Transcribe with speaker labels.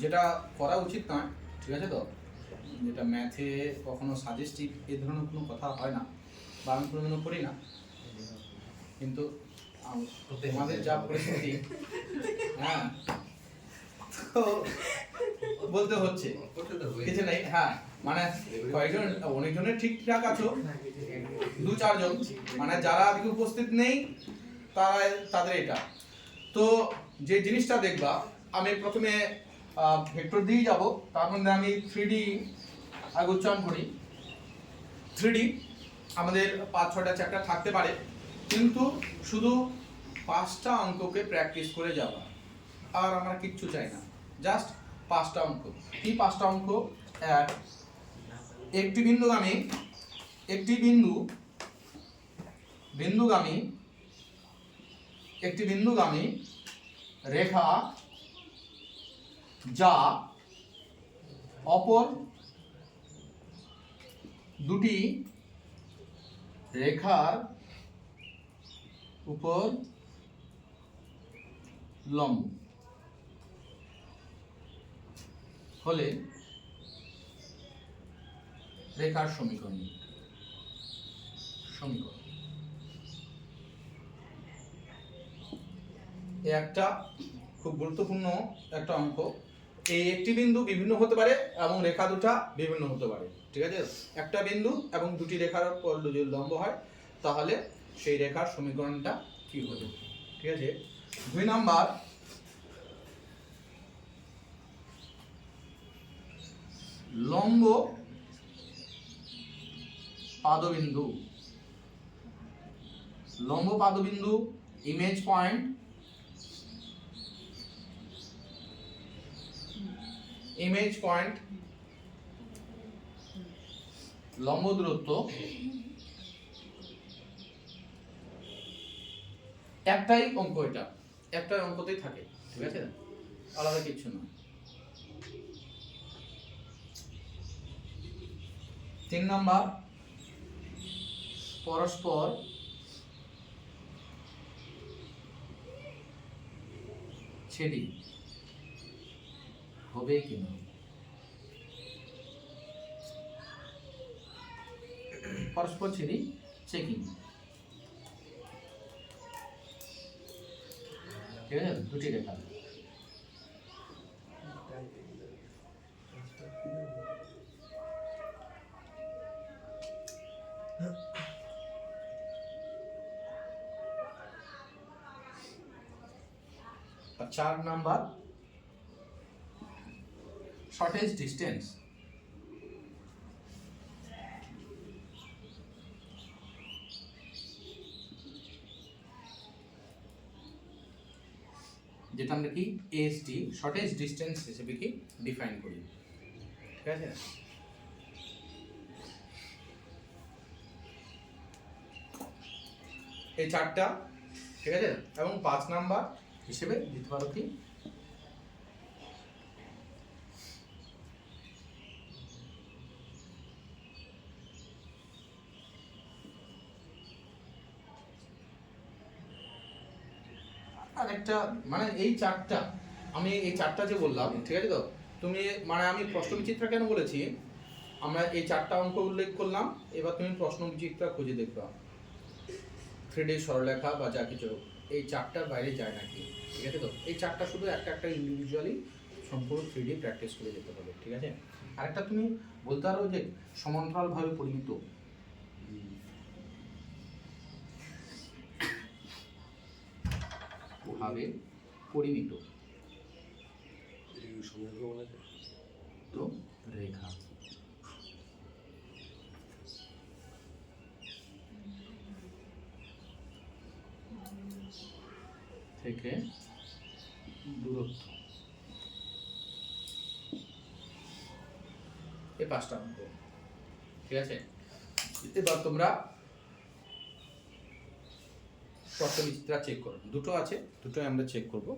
Speaker 1: যেটা করা উচিত নয়, ঠিক আছে তো, যেটা ম্যাথে কখনো সাজেস্টিভ এ ধরনের কোনো কথা হয় না, বা আমি কোনোদিনও করি না, কিন্তু আমাদের যা পরিস্থিতি, হ্যাঁ, তো বলতে হচ্ছে কিছু নেই। হ্যাঁ, মানে কয়েকজন অনেকজনের ঠিকঠাক আছো, 2-4 জন, মানে যারা আজকে উপস্থিত নেই তারা, তাদের এটা। তো যে জিনিসটা দেখবা, আমি প্রথমে ভেক্টর দিয়ে যাব, তার মধ্যে আমি 3D আগে উচ্চারণ করি। 3D আমাদের 5-6টা চ্যাপ্টার থাকতে পারে, কিন্তু শুধু 5টা অঙ্ককে প্র্যাকটিস করে যাওয়া, আর আমরা কিচ্ছু চাই না, জাস্ট 5টা অঙ্ক। কি 5টা অঙ্ক? একটি বিন্দুগামী রেখা যা অপর দুটি রেখার উপর লম্ব হলে রেখার সমীকরণ। একটা খুব গুরুত্বপূর্ণ একটা অঙ্ক। এই একটি বিন্দু বিভিন্ন হতে পারে এবং রেখা দুটা বিভিন্ন হতে পারে, ঠিক আছে। একটা বিন্দু এবং দুটি রেখার উপর যদি লম্ব হয়, তাহলে সেই রেখার সমীকরণটা কি হবে, ঠিক আছে। 2 নাম্বার, লম্ব পাদবিন্দু ইমেজ পয়েন্ট লম্ব দূরত্ব একটাই অঙ্ক, এটা একটাই অঙ্কতেই থাকে, ঠিক আছে, আলাদা কিছু না। 3 নাম্বার, পরস্পর ছেদি হবে কিনা। পরস্পর ছেদি চেকিং, ঠিক আছে, দুটি রেখা। আর 4 নাম্বার, শর্টেজ ডিস্টেন্স। যেটা আমরা কি এএসডি, শর্টেজ ডিস্টেন্স হিসেবে কি ডিফাইন করি, ঠিক আছে। এই 4টা, ঠিক আছে। এবং 5 নাম্বার হিসেবে দিতে পারো কি আর একটা, মানে এই 4টা, আমি এই 4টা যে বললাম, ঠিক আছে তো, তুমি মানে আমি প্রশ্ন বিচিত্রা কেন বলেছি, আমরা এই 4টা অঙ্ক উল্লেখ করলাম, এবার তুমি প্রশ্ন বিচিত্রা খুঁজে দেখবা, 3D সরলরেখা বা যা কিছু, এই 4টার বাইরে যায় নাকি, ঠিক আছে তো। এই 4টা শুধু একটা ইন্ডিভিজুয়ালি সম্পূর্ণ 3D প্র্যাকটিস করে যেতে হবে, ঠিক আছে। আরেকটা তুমি বলতে পারো যে সমান্তরালভাবে পরিমিত, তো রেখা থেকে দূরত্ব, এই 5টা অঙ্ক, ঠিক আছে। এবার তোমরা প্রশ্ন বিচিত্রা চেক করো, দুটো আছে, দুটোই আমরা চেক করবো।